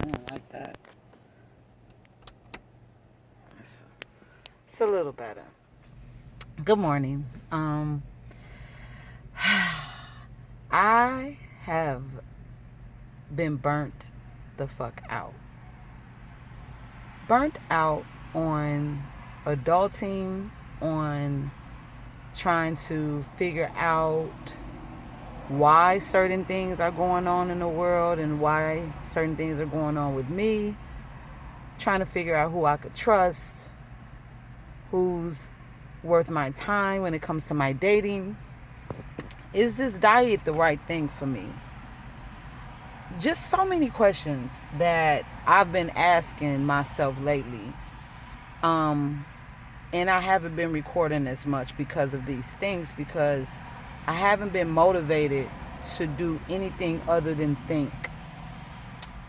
I don't like that. It's a little better. Good morning. I have been burnt the fuck out. Burnt out on adulting, on trying to figure out why certain things are going on in the world and why certain things are going on with me. Trying to figure out who I could trust, who's worth my time when it comes to my dating. Is this diet the right thing for me? Just so many questions that I've been asking myself lately. And I haven't been recording as much because of these things, because I haven't been motivated to do anything other than think.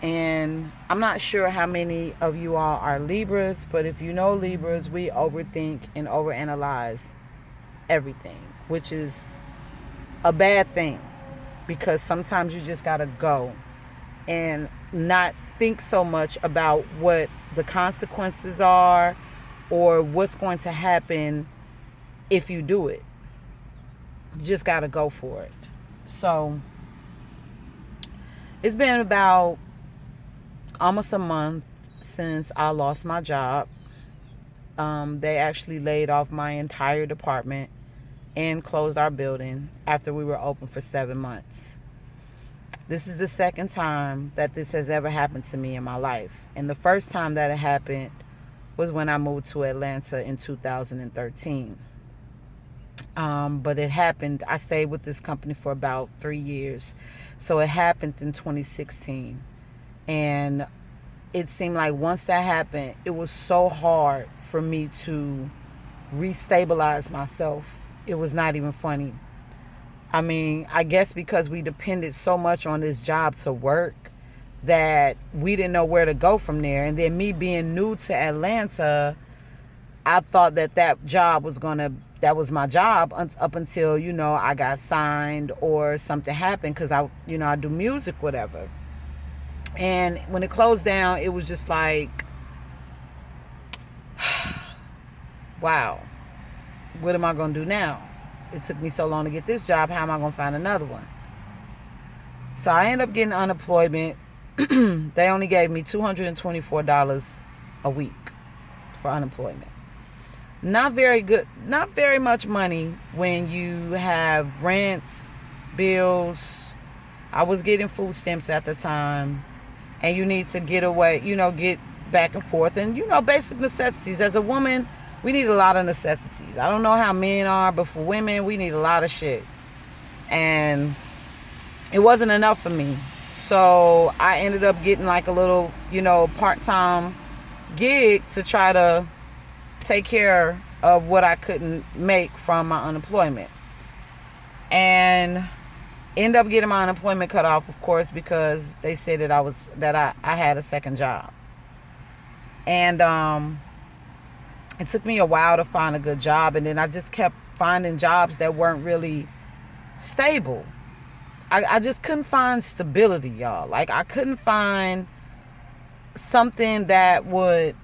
And I'm not sure how many of you all are Libras, but if you know Libras, we overthink and overanalyze everything, which is a bad thing, because sometimes you just gotta go and not think so much about what the consequences are or what's going to happen if you do it. You just gotta go for it. So it's been about almost a month since I lost my job. They actually laid off my entire department and closed our building after we were open for 7 months. This is the second time that this has ever happened to me in my life. And the first time that it happened was when I moved to Atlanta in 2013. But it happened, I stayed with this company for about 3 years. So it happened in 2016. And it seemed like once that happened, it was so hard for me to restabilize myself. It was not even funny. I mean, I guess because we depended so much on this job to work that we didn't know where to go from there. And then me being new to Atlanta, I thought that job was that was my job up until, I got signed or something happened, because I do music, whatever. And when it closed down, it was just like, wow, what am I going to do now? It took me so long to get this job. How am I going to find another one? So I ended up getting unemployment. They only gave me $224 a week for unemployment. Not very good, not very much money when you have rents, bills. I was getting food stamps at the time. And you need to get away, get back and forth. And, basic necessities. As a woman, we need a lot of necessities. I don't know how men are, but for women, we need a lot of shit. And it wasn't enough for me. So I ended up getting like a little, part-time gig to try to take care of what I couldn't make from my unemployment. And end up getting my unemployment cut off, of course, because they said that I had a second job. And it took me a while to find a good job, and then I just kept finding jobs that weren't really stable. I just couldn't find stability, y'all. Like, I couldn't find something that would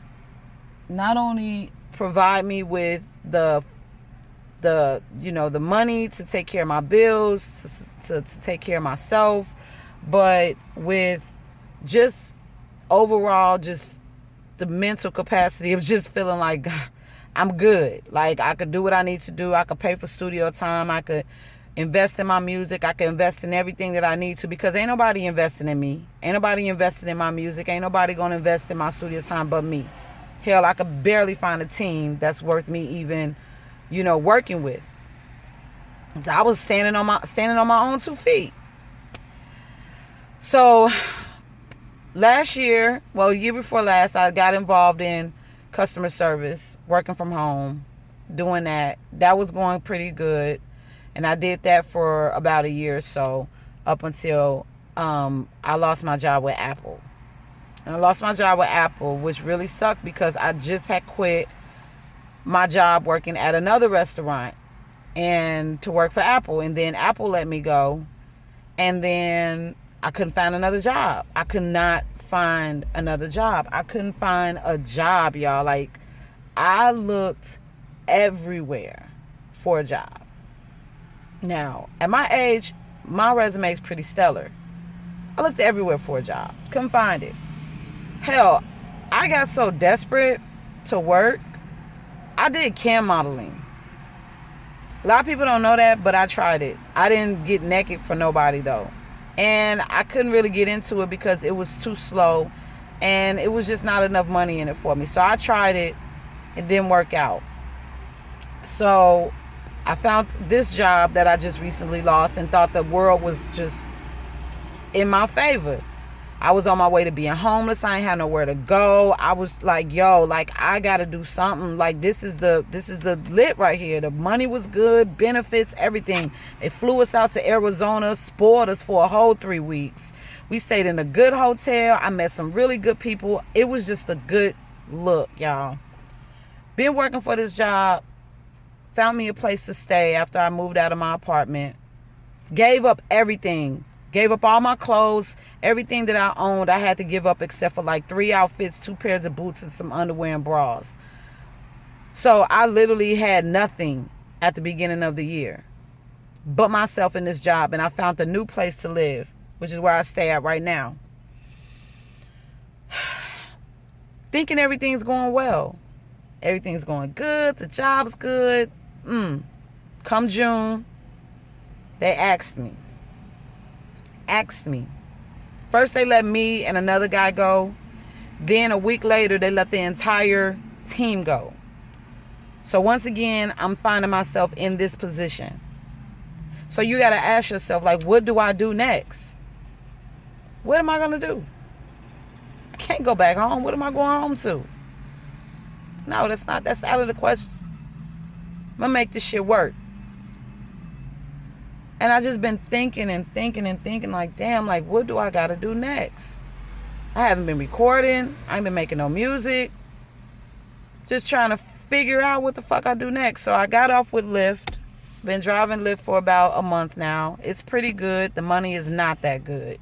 not only provide me with the money to take care of my bills, to take care of myself, but with just overall just the mental capacity of just feeling like I'm good. Like, I could do what I need to do. I could pay for studio time. I could invest in my music. I could invest in everything that I need to, because ain't nobody investing in me. Ain't nobody investing in my music. Ain't nobody going to invest in my studio time but me. Hell, I could barely find a team that's worth me even, working with. So I was standing on my own 2 feet. So year before last, I got involved in customer service, working from home, doing that. That was going pretty good. And I did that for about a year or so, up until I lost my job with Apple. And I lost my job with Apple, which really sucked, because I just had quit my job working at another restaurant and to work for Apple. And then Apple let me go. And then I couldn't find another job. I could not find another job. I couldn't find a job, y'all. Like, I looked everywhere for a job. Now, at my age, my resume is pretty stellar. I looked everywhere for a job. Couldn't find it. Hell, I got so desperate to work, I did cam modeling. A lot of people don't know that, but I tried it. I didn't get naked for nobody, though. And I couldn't really get into it because it was too slow. And it was just not enough money in it for me. So I tried it. It didn't work out. So I found this job that I just recently lost and thought the world was just in my favor. I was on my way to being homeless. I ain't had nowhere to go. I was like, yo, like, I gotta do something. Like, this is the lit right here. The money was good, benefits, everything. They flew us out to Arizona, spoiled us for a whole 3 weeks. We stayed in a good hotel. I met some really good people. It was just a good look, y'all. Been working for this job. Found me a place to stay after I moved out of my apartment. Gave up everything. Gave up all my clothes. Everything that I owned, I had to give up except for like 3 outfits, 2 pairs of boots, and some underwear and bras. So I literally had nothing at the beginning of the year but myself in this job. And I found a new place to live, which is where I stay at right now. Thinking everything's going well. Everything's going good. The job's good. Come June, they asked me. First they let me and another guy go. Then a week later they let the entire team go. So once again, I'm finding myself in this position. So you got to ask yourself, like, what do I do next? What am I going to do? I can't go back home. What am I going home to? No, that's out of the question. I'm going to make this shit work. And I just been thinking like, damn, like, what do I got to do next? I haven't been recording. I ain't been making no music. Just trying to figure out what the fuck I do next. So I got off with Lyft. Been driving Lyft for about a month now. It's pretty good. The money is not that good.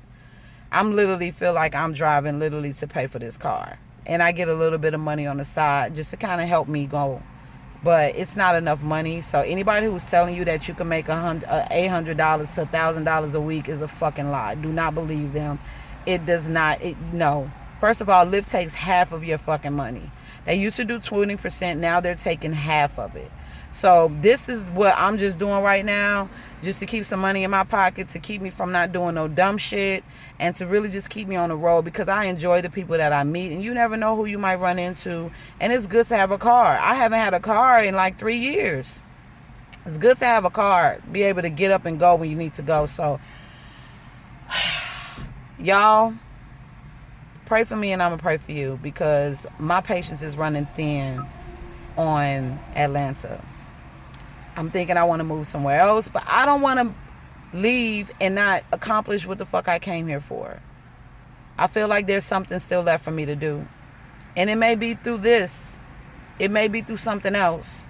I'm literally feel like I'm driving literally to pay for this car. And I get a little bit of money on the side just to kind of help me go. But it's not enough money. So anybody who's telling you that you can make $800 to $1,000 a week is a fucking lie. Do not believe them. It does not. No. First of all, Lyft takes half of your fucking money. They used to do 20%. Now they're taking half of it. So this is what I'm just doing right now, just to keep some money in my pocket, to keep me from not doing no dumb shit, and to really just keep me on the road, because I enjoy the people that I meet, and you never know who you might run into, and it's good to have a car. I haven't had a car in like 3 years. It's good to have a car, be able to get up and go when you need to go. So y'all pray for me, and I'm gonna pray for you, because my patience is running thin on Atlanta. I'm thinking I want to move somewhere else, but I don't want to leave and not accomplish what the fuck I came here for. I feel like there's something still left for me to do. And it may be through this. It may be through something else.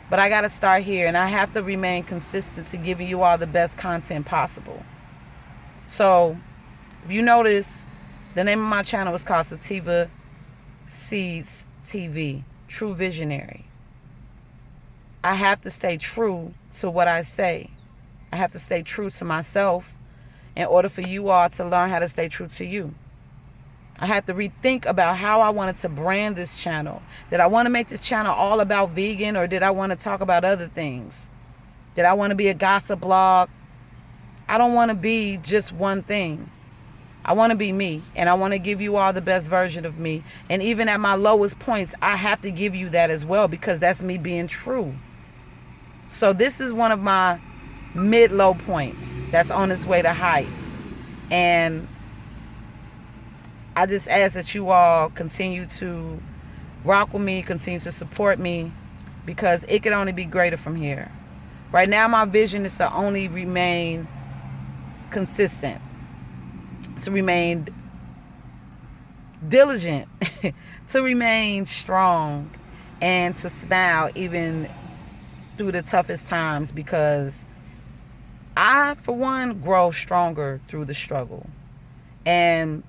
But I got to start here, and I have to remain consistent to giving you all the best content possible. So, if you notice, the name of my channel is called Sativa Seeds TV, True Visionary. I have to stay true to what I say. I have to stay true to myself in order for you all to learn how to stay true to you. I had to rethink about how I wanted to brand this channel. Did I want to make this channel all about vegan, or did I want to talk about other things? Did I want to be a gossip blog? I don't want to be just one thing. I want to be me, and I want to give you all the best version of me. And even at my lowest points, I have to give you that as well, because that's me being true. So this is one of my mid-low points that's on its way to height. And I just ask that you all continue to rock with me, continue to support me, because it can only be greater from here. Right now, my vision is to only remain consistent, to remain diligent, to remain strong, and to smile even through the toughest times, because I, for one, grow stronger through the struggle. And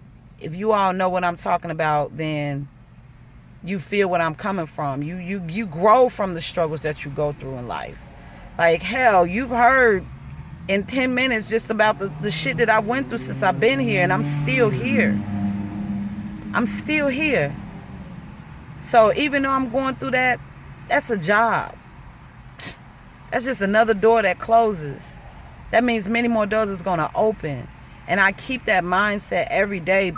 if you all know what I'm talking about, then you feel what I'm coming from. You grow from the struggles that you go through in life. Like, hell, you've heard in 10 minutes just about the shit that I went through since I've been here, and I'm still here. I'm still here. So even though I'm going through that, that's a job. That's just another door that closes. That means many more doors is going to open. And I keep that mindset every day,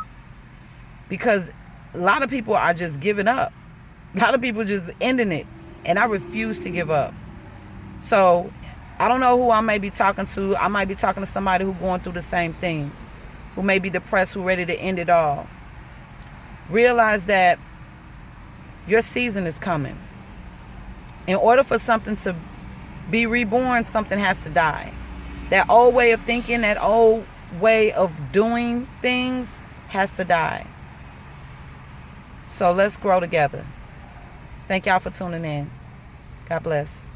because a lot of people are just giving up. A lot of people just ending it. And I refuse to give up. So I don't know who I may be talking to. I might be talking to somebody who's going through the same thing, who may be depressed, who ready to end it all. Realize that your season is coming. In order for something to be reborn, something has to die. That old way of thinking, that old way of doing things has to die. So let's grow together. Thank y'all for tuning in. God bless.